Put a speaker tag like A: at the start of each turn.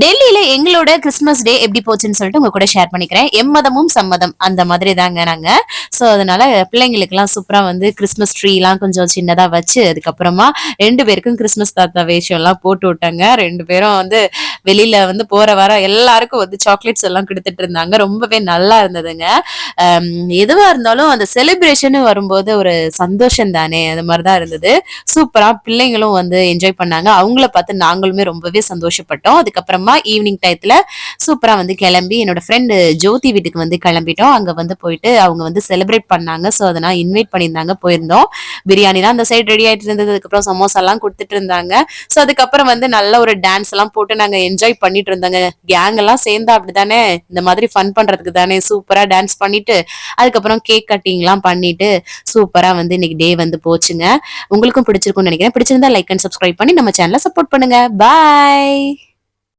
A: டெல்லியில எங்களோட கிறிஸ்துமஸ் டே எப்படி போச்சுன்னு சொல்லிட்டு உங்க கூட ஷேர் பண்ணிக்கிறேன். எம்மதமும் சம்மதம் அந்த மாதிரி தாங்க நாங்க. சோ அதனால பிள்ளைங்களுக்கெல்லாம் சூப்பரா வந்து கிறிஸ்துமஸ் ட்ரீலாம் கொஞ்சம் சின்னதா வச்சு, அதுக்கப்புறமா 2 பேருக்கும் கிறிஸ்துமஸ் தாத்தா வேஷம்லாம் போட்டு விட்டாங்க. 2 பேரும் வந்து வெளியில வந்து போற வர எல்லாருக்கும் வந்து சாக்லேட்ஸ் எல்லாம் குடுத்துட்டு இருந்தாங்க. ரொம்பவே நல்லா இருந்ததுங்க. அம் எதுவா இருந்தாலும் அந்த செலிப்ரேஷன்னு வரும்போது ஒரு சந்தோஷம் தானே! அது மாரி தான் இருந்தது. சூப்பரா பிள்ளைங்களும் வந்து என்ஜாய் பண்ணாங்க. அவங்கள பார்த்து நாங்களுமே ரொம்பவே சந்தோஷப்பட்டோம். அதுக்கப்புறமா ஈவினிங் டயத்துல சூப்பரா வந்து கிளம்பி என்னோட ஃப்ரெண்ட் ஜோதி வீட்டுக்கு வந்து கிளம்பிட்டோம். அங்க வந்து போயிட்டு அவங்க வந்து செலிப்ரேட் பண்ணாங்க. சோ அதனால இன்வைட் பண்ணியிருந்தாங்க போயிருந்தோம். பிரியாணிலாம் அந்த சைடு ரெடி ஆயிட்டு இருந்தது. அதுக்கப்புறம் சமோசாலாம் குடுத்துட்டு இருந்தாங்க. சோ அதுக்கப்புறம் வந்து நல்ல ஒரு டான்ஸ் எல்லாம் போட்டு நாங்க என்ஜாய் பண்ணிட்டு இருந்தோங்க. கேங் எல்லாம் சேர்ந்தா அப்படித்தானே இந்த மாதிரி ஃபன் பண்றதுக்கு தானே சூப்பரா டான்ஸ் பண்ணிட்டு அதுக்கப்புறம் கேக் கட்டிங்லாம் பண்ணிட்டு சூப்பரா வந்து இன்னைக்கு டே வந்து போச்சுங்க. உங்களுக்கும் பிடிச்சிருக்கும்னு நினைக்கிறேன். பிடிச்சிருந்தா லைக் அண்ட் சப்ஸ்கிரைப் பண்ணி நம்ம சேனலை சப்போர்ட் பண்ணுங்க. பாய்.